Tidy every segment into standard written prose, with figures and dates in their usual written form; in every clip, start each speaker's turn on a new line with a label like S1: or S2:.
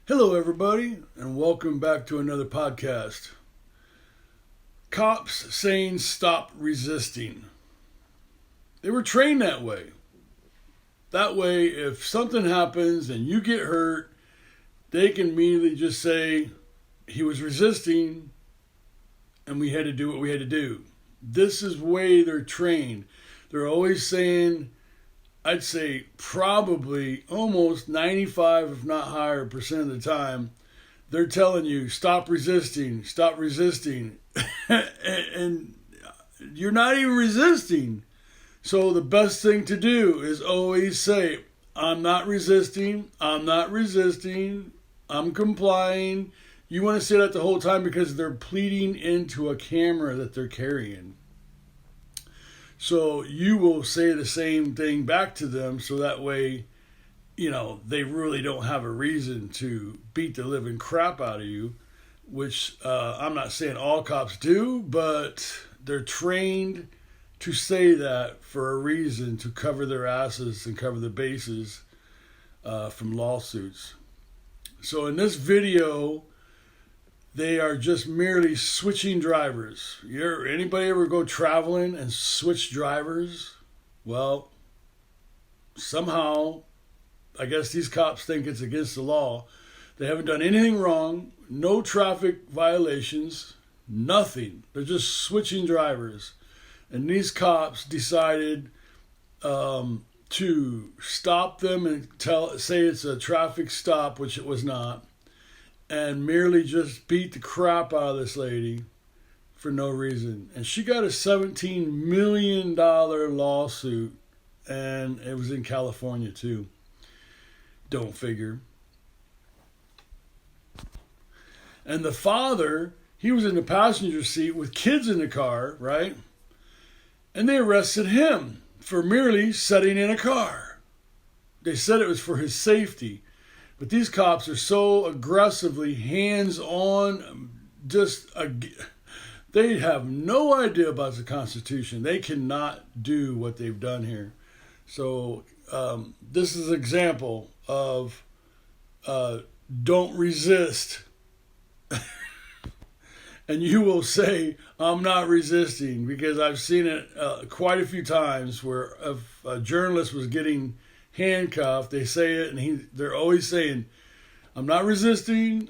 S1: Hello, everybody, and welcome back to another podcast. Cops saying stop resisting. They were trained that way. That way, if something happens and you get hurt, they can immediately just say, he was resisting, and we had to do what we had to do. This is the way they're trained. They're always saying, I'd say probably almost 95, if not higher, percent of the time, they're telling you, stop resisting, and you're not even resisting. So the best thing to do is always say, I'm not resisting, I'm complying. You want to say that the whole time because they're pleading into a camera that they're carrying. So you will say the same thing back to them so that way, they really don't have a reason to beat the living crap out of you, which I'm not saying all cops do, but they're trained to say that for a reason, to cover their asses and cover the bases from lawsuits. So in this video, they are just merely switching drivers. Anybody ever go traveling and switch drivers? Well, somehow, I guess these cops think it's against the law. They haven't done anything wrong, no traffic violations, nothing. They're just switching drivers. And these cops decided to stop them and say it's a traffic stop, which it was not, and merely just beat the crap out of this lady for no reason. And she got a $17 million lawsuit, and it was in California too. Don't figure. And the father, he was in the passenger seat with kids in the car, right? And they arrested him for merely sitting in a car. They said it was for his safety. But these cops are so aggressively hands-on, they have no idea about the Constitution. They cannot do what they've done here. So this is an example of don't resist. And you will say, I'm not resisting, because I've seen it quite a few times where if a journalist was getting handcuffed, they say it, and they're always saying, I'm not resisting,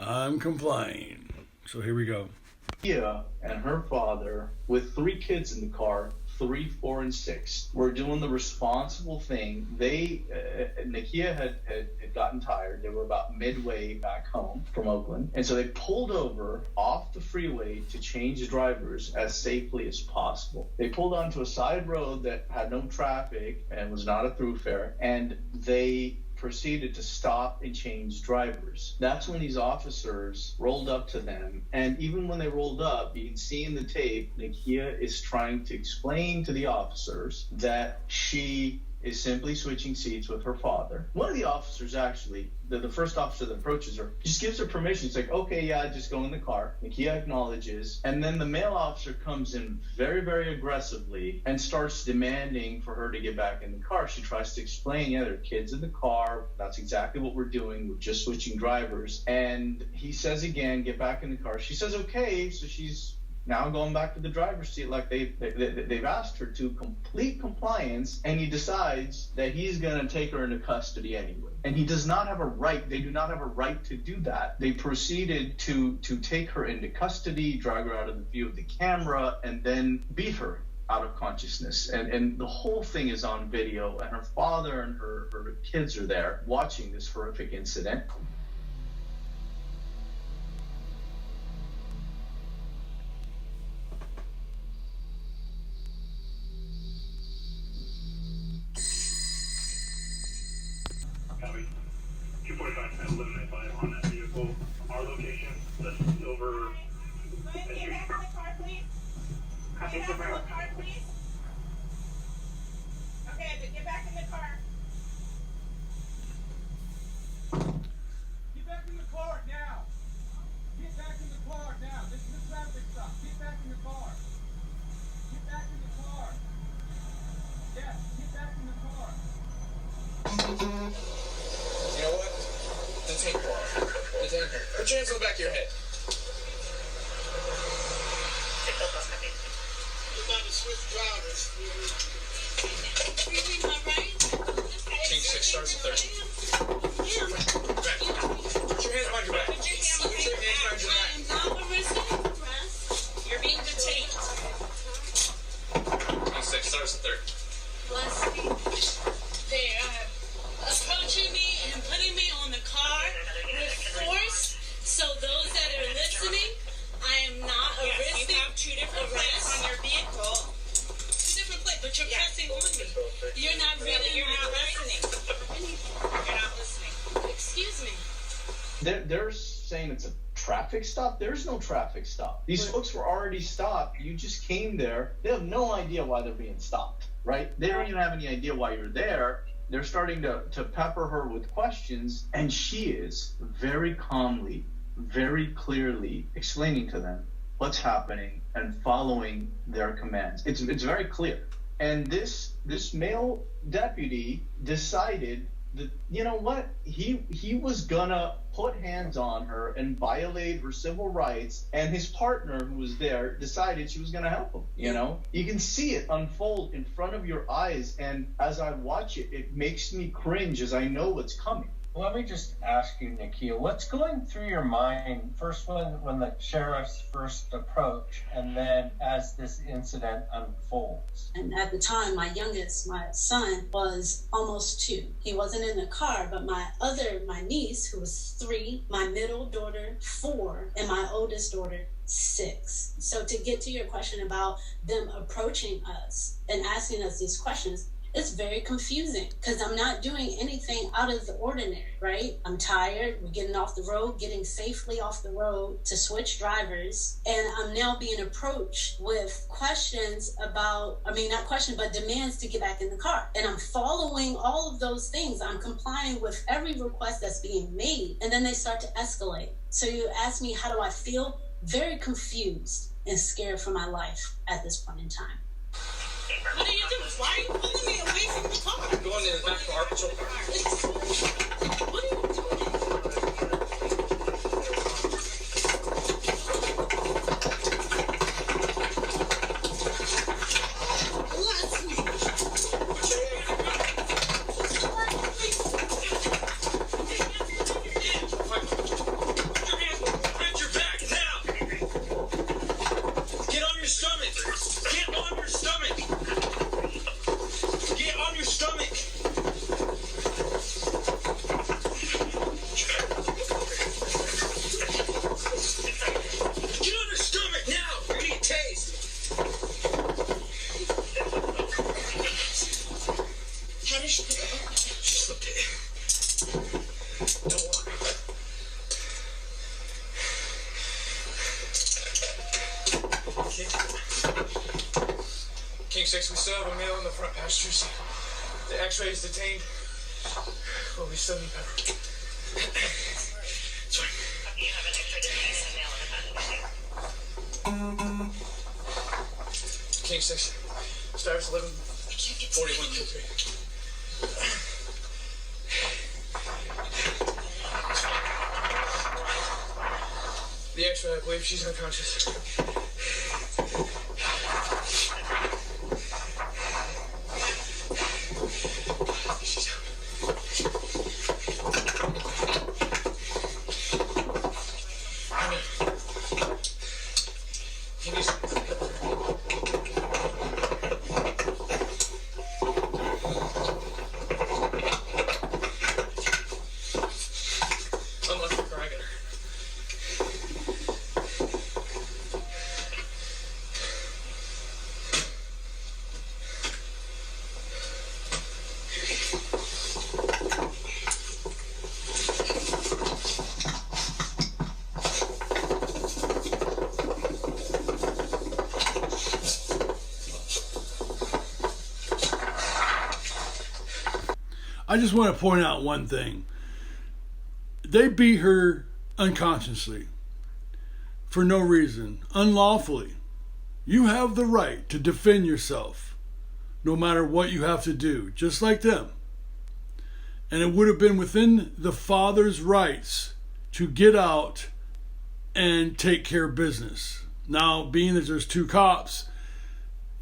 S1: I'm complying. So here we go.
S2: Nakia and her father, with 3 kids in the car, 3, 4, and 6, were doing the responsible thing. Nakia had gotten tired. They were about midway back home from Oakland. And so they pulled over off the freeway to change drivers as safely as possible. They pulled onto a side road that had no traffic and was not a thoroughfare. And they proceeded to stop and change drivers. That's when these officers rolled up to them. And even when they rolled up, you can see in the tape, Nakia is trying to explain to the officers that she is simply switching seats with her father. One of the officers, actually, the first officer that approaches her, just gives her permission. It's like, okay, yeah, just go in the car. Nakia acknowledges. And then the male officer comes in very, very aggressively and starts demanding for her to get back in the car. She tries to explain, yeah, there are kids in the car. That's exactly what we're doing. We're just switching drivers. And he says again, get back in the car. She says, okay. So she's now going back to the driver's seat, like they've asked her to, complete compliance, and he decides that he's going to take her into custody anyway. And he does not have a right, they do not have a right to do that. They proceeded to take her into custody, drag her out of the view of the camera, and then beat her out of consciousness. And the whole thing is on video, and her father and her kids are there watching this horrific incident.
S3: Copy. 245 and 1195 on that vehicle. Our location, the silver SUV.
S4: Get back in the car, please.
S3: Copy,
S4: Get back in
S3: silver.
S4: the car, please. Okay, but get back in the car.
S5: Get back in the car now. Get back in the car now. This is a traffic stop. Get back in the car. Get back in the car. Yes, get back in the car.
S6: You know what? Put your hands on the back of your head.
S5: We're about to switch drivers.
S6: King 6 stars at 30. Back. Put your hands behind your back. Put your hands behind your back.
S4: I am not arrested. You're being detained.
S6: King 6 stars at 30.
S4: Bless me. They are approaching me and putting me on the car with force. So those that are listening, I am not arrested. You have 2 different plates on your vehicle. 2 different plates, but you're pressing on me. You're not reading. You're not listening. You're not listening. Excuse me.
S2: They're saying it's a traffic stop. There's no traffic stop. These folks were already stopped. You just came there. They have no idea why they're being stopped, right? They don't even have any idea why you're there. They're starting to pepper her with questions, and she is very calmly, very clearly explaining to them what's happening and following their commands. It's very clear. And this male deputy decided that, you know what, he was gonna put hands on her and violate her civil rights, and his partner who was there decided she was gonna help him. You know, you can see it unfold in front of your eyes, and as I watch it, it makes me cringe as I know what's coming.
S7: Let me just ask you, Nikhil, what's going through your mind first when the sheriffs first approach, and then as this incident unfolds?
S8: And at the time, my youngest, my son, was almost 2. He wasn't in the car, but my niece, who was 3, my middle daughter, 4, and my oldest daughter, 6. So to get to your question about them approaching us and asking us these questions, it's very confusing because I'm not doing anything out of the ordinary, right? I'm tired. We're getting off the road, getting safely off the road to switch drivers. And I'm now being approached with questions about, not questions, but demands to get back in the car. And I'm following all of those things. I'm complying with every request that's being made. And then they start to escalate. So you ask me, how do I feel? Very confused and scared for my life at this point in time.
S4: What are you doing? Why are you pulling me away from the car?
S6: I'm going in the back of our patrol car.
S4: What are you doing? Bless me.
S6: Bend your back now. Get on your stomach. Get on your stomach. Get on your stomach. Get on your stomach now. We need a taste.
S4: How did she pick up?
S6: She slipped it. Don't walk. King 6, we still have a male in the front passenger seat. The X-ray is detained. Well, we still need pepper. It's fine.
S4: You have an extra detained male in the passenger seat.
S6: King 6, stars 11, 41, 23. The X-ray, I believe she's unconscious. She's out. He needs unlock the car, I got her.
S1: I just want to point out one thing. They beat her unconsciously for no reason, unlawfully. You have the right to defend yourself no matter what you have to do, just like them. And it would have been within the father's rights to get out and take care of business. Now, being that there's two cops,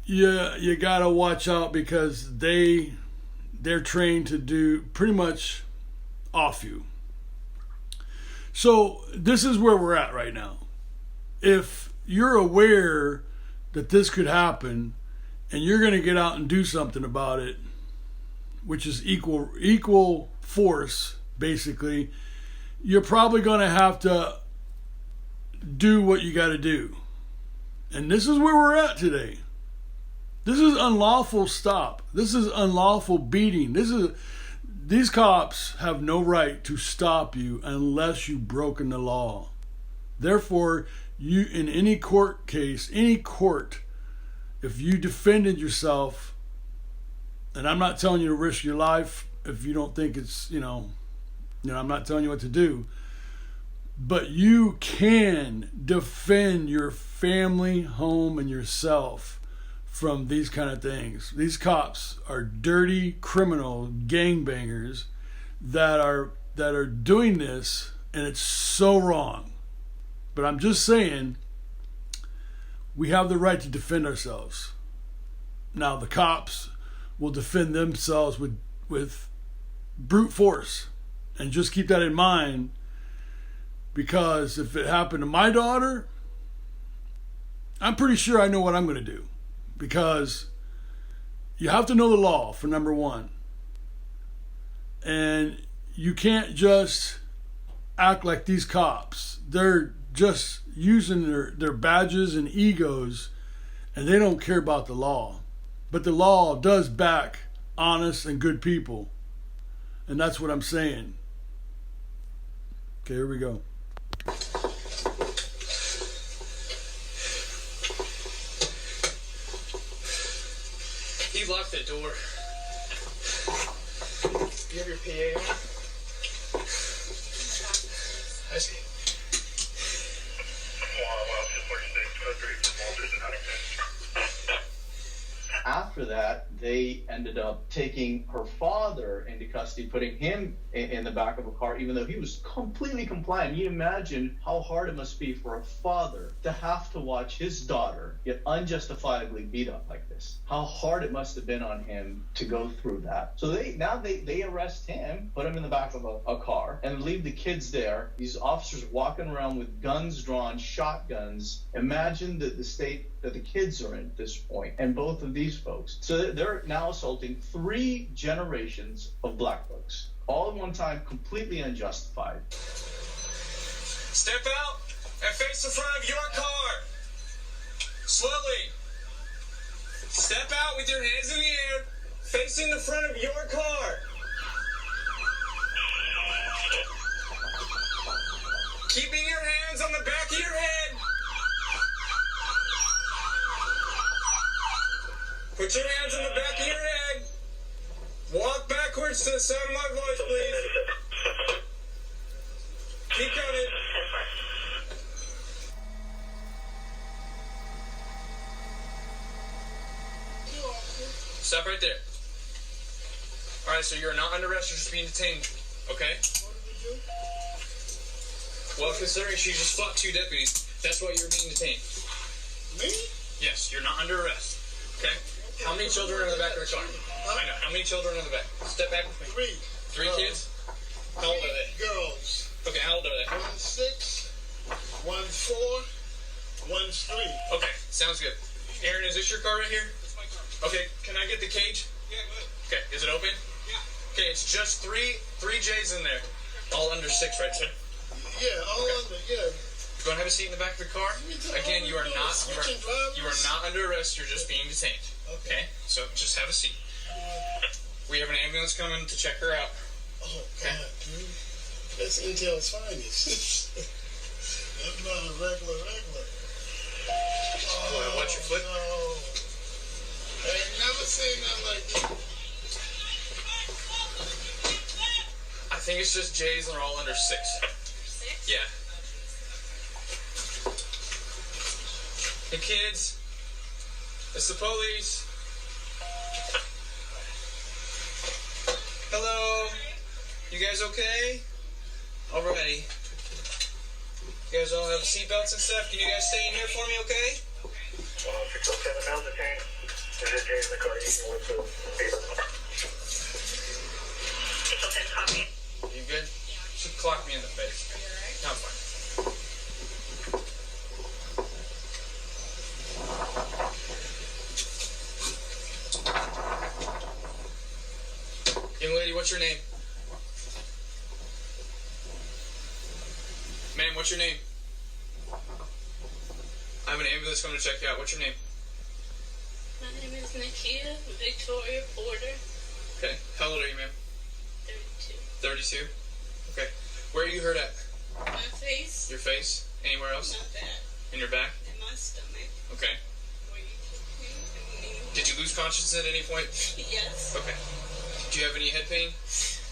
S1: you gotta watch out because they're trained to do pretty much off you. So this is where we're at right now. If you're aware that this could happen and you're going to get out and do something about it, which is equal force, basically, you're probably going to have to do what you got to do. And this is where we're at today. This is unlawful stop. This is unlawful beating. These cops have no right to stop you unless you've broken the law. Therefore, you, in any court case, any court, if you defended yourself, and I'm not telling you to risk your life if you don't think it's, I'm not telling you what to do, but you can defend your family, home, and yourself from these kind of things. These cops are dirty criminal gangbangers that are doing this, and it's so wrong. But I'm just saying, we have the right to defend ourselves. Now the cops will defend themselves with brute force, and just keep that in mind, because if it happened to my daughter, I'm pretty sure I know what I'm going to do. Because you have to know the law, for number one. And you can't just act like these cops. They're just using their badges and egos, and they don't care about the law. But the law does back honest and good people. And that's what I'm saying. Okay, here we go.
S6: You locked the door. You have your PA on? I see.
S2: After that, they ended up taking her father into custody, putting him in the back of a car, even though he was completely compliant. You imagine how hard it must be for a father to have to watch his daughter get unjustifiably beat up like this. How hard it must have been on him to go through that. So they arrest him, put him in the back of a car, and leave the kids there. These officers walking around with guns drawn, shotguns. Imagine the state that the kids are in at this point, and both of these folks. So they're now assaulting 3 generations of black folks, all at one time, completely unjustified.
S6: Step out and face the front of your car. Slowly. Step out with your hands in the air, facing the front of your car. Keeping your hands on the back of your head. Put your hands on the back of your head. Walk backwards to the sound of my voice, please. Keep coming. Stop right there. All right, so you're not under arrest, you're just being detained, okay? Well, considering she just fought 2 deputies, that's why you're being detained.
S9: Me?
S6: Yes, you're not under arrest, okay? How many children are in the back of the car? I know. How many children are in the back? Step back with me.
S9: 3.
S6: 3 kids? How old are they?
S9: Girls.
S6: Okay, how old are they?
S9: 1's 6, 1's 4, 1's 3.
S6: Okay, sounds good. Aaron, is this your car right here?
S9: That's my car.
S6: Okay, can I get the cage?
S9: Yeah, good.
S6: Okay, is it open?
S9: Yeah.
S6: Okay, it's just three J's in there. All under 6, right, sir?
S9: Yeah, all under, yeah.
S6: You want to have a seat in the back of the car? Again, you are not under arrest, you're just being detained. Okay, so just have a seat. We have an ambulance coming to check her out.
S9: Oh, God, dude. That's Intel's finest. That's not a regular. Oh,
S6: Watch your foot.
S9: No. I ain't never seen nothing like that.
S6: I think it's just J's and they're all under 6.
S4: 6?
S6: Yeah. Hey, kids. It's the police. Hello. You guys okay? Alrighty. You guys all have seatbelts and stuff. Can you guys stay in here for me, okay?
S3: Well, if you're still 7 pounds of change, there's a J in the car. You can lift the paper.
S6: You good? She clocked me in the face. Are you alright? No, I'm fine. Young lady, what's your name? Ma'am, what's your name? I have an ambulance coming to check you out. What's your name?
S4: My name is Nakia Victoria Porter.
S6: Okay. How old are you, ma'am?
S4: 32.
S6: 32? Okay. Where are you hurt at?
S4: My face.
S6: Your face? Anywhere else?
S4: Not bad.
S6: In your back?
S4: In my stomach.
S6: Okay.
S4: Where you took me and me.
S6: Did you lose consciousness at any point?
S4: Yes.
S6: Okay. Do you have any head pain?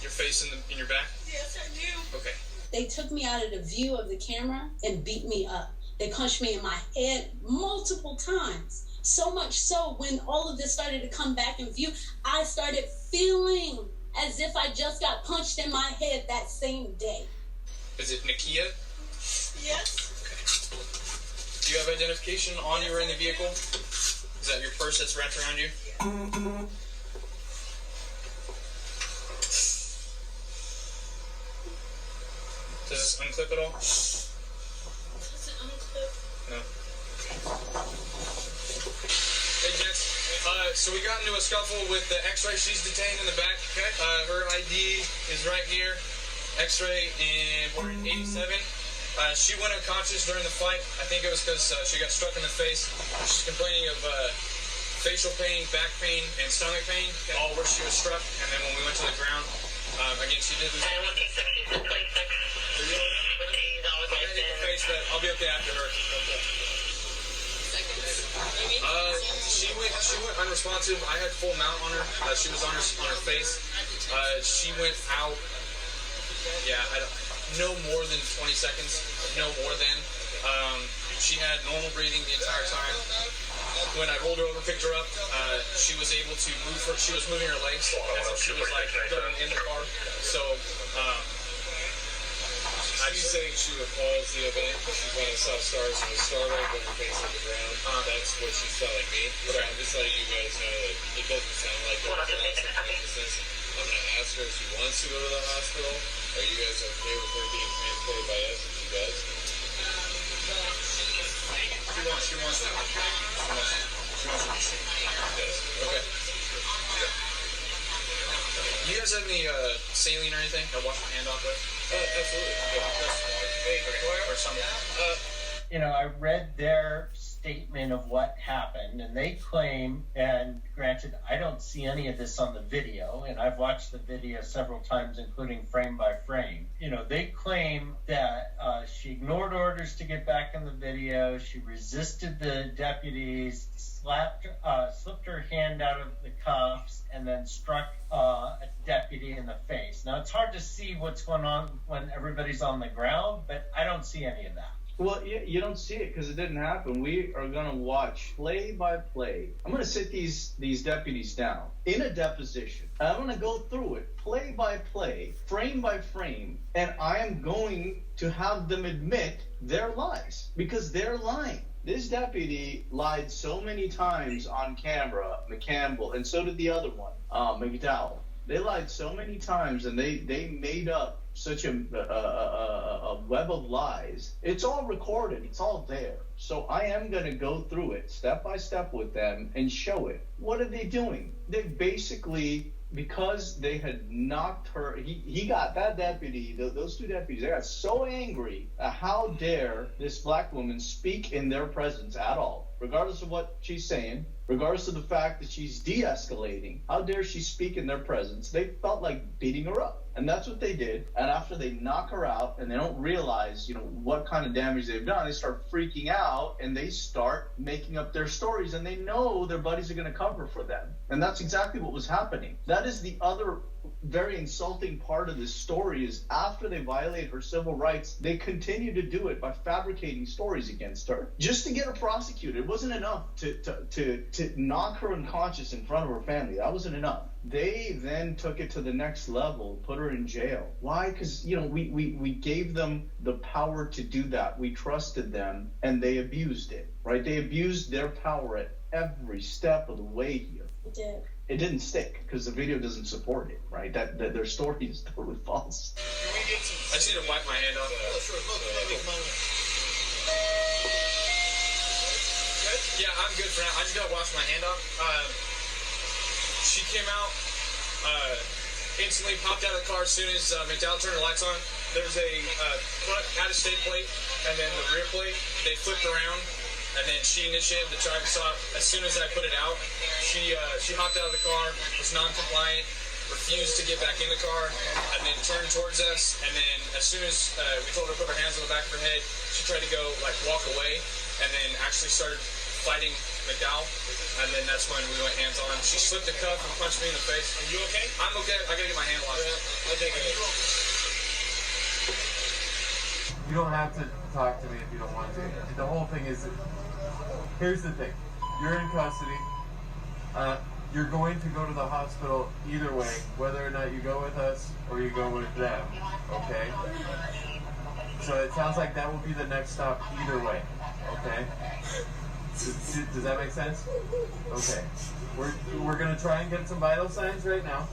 S6: Your face in your back?
S4: Yes, I do.
S6: Okay.
S8: They took me out of the view of the camera and beat me up. They punched me in my head multiple times. So much so, when all of this started to come back in view, I started feeling as if I just got punched in my head that same day.
S6: Is it Nakia?
S4: Yes.
S6: Okay. Do you have identification on you or in the vehicle? Is that your purse that's wrapped around you?
S4: Yeah.
S6: Does this unclip at all?
S4: Does it unclip?
S6: No. Hey, gents. So we got into a scuffle with the X-ray. She's detained in the back. Okay. Her ID is right here. X-ray, and we're in 87. She went unconscious during the fight. I think it was because she got struck in the face. She's complaining of facial pain, back pain, and stomach pain, all where she was struck. And then when we went to the ground, again, she did lose. I'll be okay after her. She went unresponsive. I had full mount on her. She was on her face. She went out. Yeah, no more than 20 seconds. No more than. She had normal breathing the entire time. When I rolled her over, picked her up, she was able to move her. She was moving her legs as if she was like going in the car. So.
S10: She's saying she recalls the event. She kind of saw stars and was startled when her face hit the ground. That's what she's telling me. So I'm just letting you guys know that it doesn't sound like her loss of consciousness. I'm going to ask her if she wants to go to the hospital. Are you guys okay with her being transported by us if she does?
S6: She wants to. She wants to be seen.
S10: Yes.
S6: Okay. You guys have any saline or anything to wash my hand off with?
S10: Absolutely.
S6: Or something.
S7: You know, I read their statement of what happened, and they claim, and granted, I don't see any of this on the video, and I've watched the video several times, including frame by frame. You know, they claim that she ignored orders to get back in the video, she resisted the deputies, slipped her hand out of the cuffs, and then struck a deputy in the face. Now, it's hard to see what's going on when everybody's on the ground, but I don't see any of that.
S2: Well, you don't see it because it didn't happen. We are going to watch play by play. I'm going to sit these deputies down in a deposition. And I'm going to go through it play by play, frame by frame, and I am going to have them admit their lies because they're lying. This deputy lied so many times on camera, McCampbell, and so did the other one, McDowell. They lied so many times, and they made up such a web of lies. It's all recorded. It's all there. So I am going to go through it step by step with them and show it. What are they doing? They basically, because they had knocked her, he got that deputy, those two deputies, they got so angry at how dare this black woman speak in their presence at all, regardless of what she's saying, regardless of the fact that she's de-escalating. How dare she speak in their presence? They felt like beating her up. And that's what they did. And after they knock her out and they don't realize, what kind of damage they've done, they start freaking out and they start making up their stories, and they know their buddies are going to cover for them. And that's exactly what was happening. That is the other very insulting part of this story, is after they violate her civil rights, they continue to do it by fabricating stories against her just to get her prosecuted. It wasn't enough to knock her unconscious in front of her family. That wasn't enough. They then took it to the next level, put her in jail. Why? Because, you know, we gave them the power to do that. We trusted them, and they abused it, right? They abused their power at every step of the way here.
S8: It did.
S2: It didn't stick because the video doesn't support it, right? That their story is totally false.
S6: I just need to wipe my hand off.
S9: Oh, sure. Look,
S6: Yeah, I'm good for now. I just gotta wash my hand off. She came out, instantly popped out of the car as soon as McDowell turned the lights on. There was a front out-of-state plate and then the rear plate. They flipped around, and then she initiated the traffic stop. As soon as I put it out, she hopped out of the car, was non-compliant, refused to get back in the car, and then turned towards us. And then as soon as we told her to put her hands on the back of her head, she tried to go, like, walk away, and then actually started fighting McDowell, and then that's when we went hands on. She slipped a cuff and punched me in the face.
S10: Are you okay?
S6: I'm okay. I gotta get my hand washed.
S10: I'll take it.
S11: You don't have to talk to me if you don't want to. The whole thing is, here's the thing. You're in custody. You're going to go to the hospital either way, whether or not you go with us or you go with them, okay? So it sounds like that will be the next stop either way, okay? Does that make sense? Okay. We're gonna try and get some vital signs right now,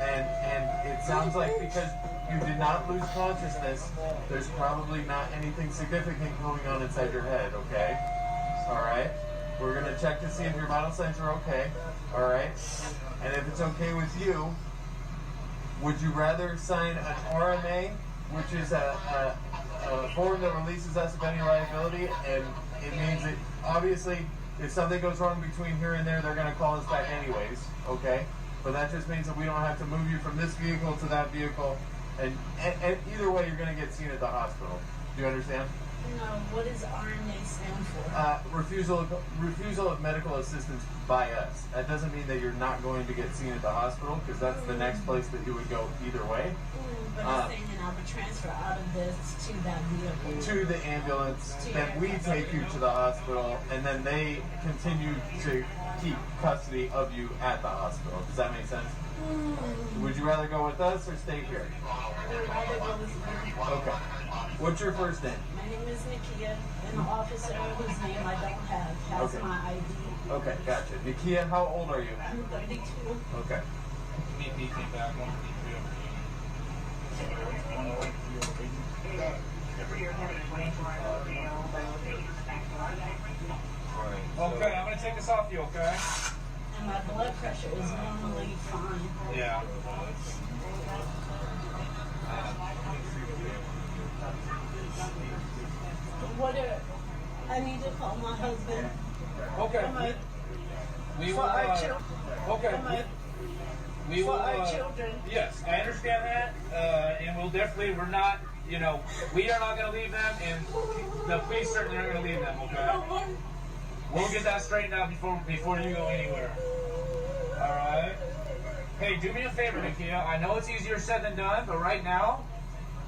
S11: and it sounds like because you did not lose consciousness, there's probably not anything significant going on inside your head. Okay. All right. We're gonna check to see if your vital signs are okay. All right. And if it's okay with you, would you rather sign an RMA, which is a form that releases us of any liability, and it means that obviously if something goes wrong between here and there, they're going to call us back anyways, okay? But that just means that we don't have to move you from this vehicle to that vehicle, and either way, you're going to get seen at the hospital. Do you understand?
S8: No, what does RMA stand for?
S11: Refusal of medical assistance by us. That doesn't mean that you're not going to get seen at the hospital, because that's the next place that you would go either way.
S8: But it's saying that I would transfer out of this to that vehicle.
S11: To the ambulance, then we take you to the hospital, and then they continue to keep custody of you at the hospital. Does that make sense? Would you rather go with us or stay here?
S8: I would rather go with you.
S11: Okay. What's your first name?
S8: My name is Nakia, and the officer whose name I don't have has
S11: Okay.
S8: my ID.
S11: Okay, gotcha. Nakia, how old are you?
S8: I'm 32.
S11: Okay.
S10: BP came back, 153 over Okay, I'm gonna take this off you, okay?
S8: And my blood pressure is normally fine.
S10: Yeah.
S8: I need to call my husband.
S10: Okay. We will.
S8: For our children.
S10: Okay. We
S8: For
S10: will.
S8: our children.
S10: Yes, I understand that, and we'll definitely. We're not. You know, we are not going to leave them, and the police certainly aren't going to leave them. Okay. We'll get that straightened out before you go anywhere. All right. Hey, do me a favor, Nakia. I know it's easier said than done, but right now,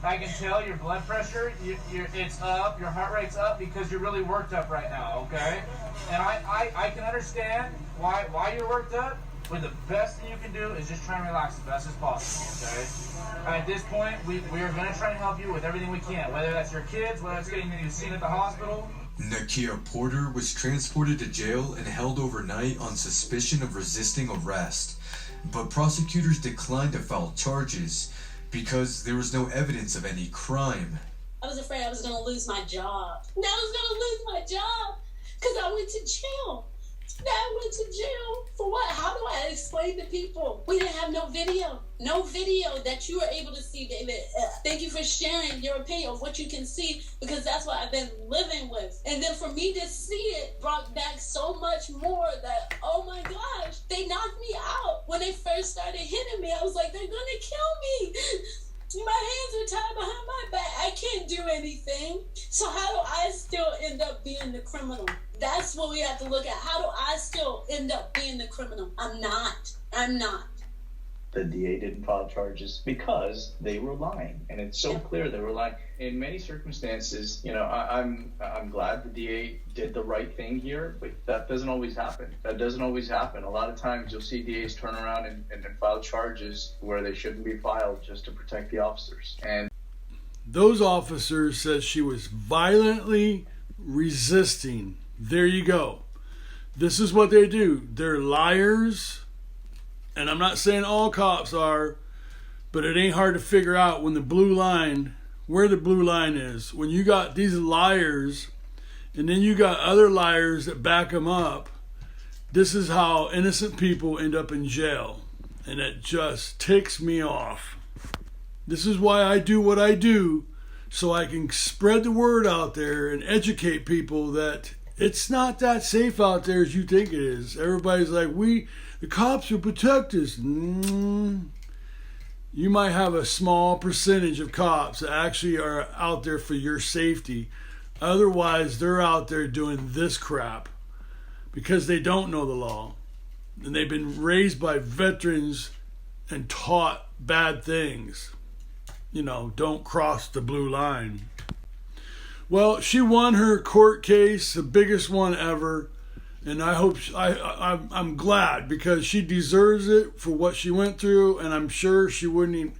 S10: I can tell your blood pressure, it's up, your heart rate's up because you're really worked up right now, okay? And I can understand why you're worked up, but the best thing you can do is just try and relax as best as possible, okay? At this point, we are going to try and help you with everything we can, whether that's your kids, whether that's getting you seen at the hospital.
S12: Nakia Porter was transported to jail and held overnight on suspicion of resisting arrest, but prosecutors declined to file charges because there was no evidence of any crime.
S8: I was afraid I was going to lose my job. Now I was going to lose my job because I went to jail. Now I went to jail for what? How do I explain to people? We didn't have no video. No video that you were able to see, David. Thank you for sharing your opinion of what you can see, because that's what I've been living with. And then for me to see it brought back so much more that, oh my gosh, they knocked me out. When they first started hitting me, I was like, they're going to kill me. My hands are tied behind my back. I can't do anything. So how do I still end up being the criminal? That's what we have to look at. How do I still end up being the criminal? I'm not.
S2: the DA didn't file charges because they were lying, and it's so clear they were lying. In many circumstances, I'm glad the DA did the right thing here, but that doesn't always happen. A lot of times you'll see DAs turn around and file charges where they shouldn't be filed just to protect the officers. And
S1: those officers said she was violently resisting. There you go. This is what they do. They're liars. And I'm not saying all cops are, but it ain't hard to figure out when where the blue line is. When you got these liars, and then you got other liars that back them up, this is how innocent people end up in jail. And it just ticks me off. This is why I do what I do, so I can spread the word out there and educate people that it's not that safe out there as you think it is. Everybody's like, the cops will protect us. You might have a small percentage of cops that actually are out there for your safety. Otherwise, they're out there doing this crap because they don't know the law. And they've been raised by veterans and taught bad things. Don't cross the blue line. Well, she won her court case, the biggest one ever. And I hope I'm glad because she deserves it for what she went through, and I'm sure she would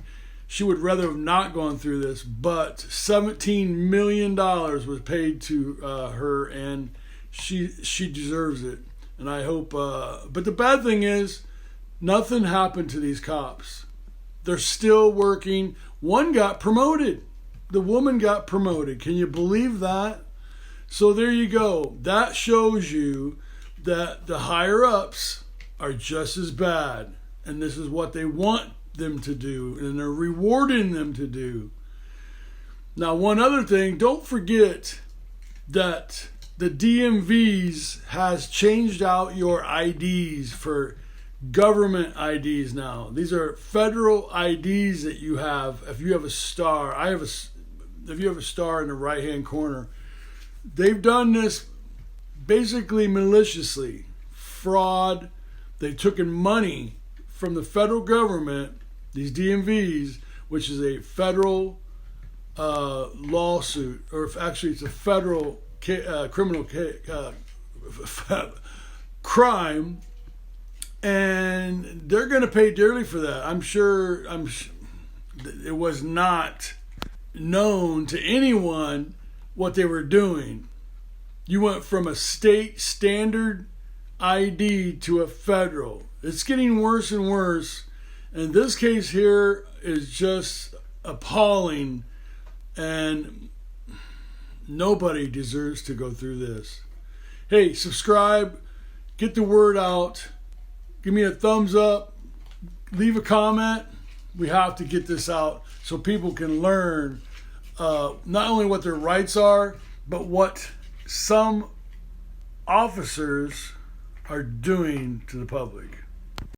S1: rather have not gone through this. But $17 million was paid to her, and she deserves it. And I hope. But the bad thing is, nothing happened to these cops. They're still working. One got promoted. The woman got promoted. Can you believe that? So there you go. That shows you that the higher ups are just as bad, and this is what they want them to do, and they're rewarding them to do. Now, one other thing, don't forget that the DMVs has changed out your IDs for government IDs now. These are federal IDs that you have. If you have a star, if you have a star in the right hand corner, they've done this basically maliciously, fraud. They've taken money from the federal government, these DMVs, which is a federal lawsuit, or actually it's a federal criminal crime, and they're going to pay dearly for that. I'm sure it was not known to anyone what they were doing. You went from a state standard ID to a federal. It's getting worse and worse. And this case here is just appalling. And nobody deserves to go through this. Hey, subscribe. Get the word out. Give me a thumbs up. Leave a comment. We have to get this out so people can learn not only what their rights are, but what some officers are doing to the public.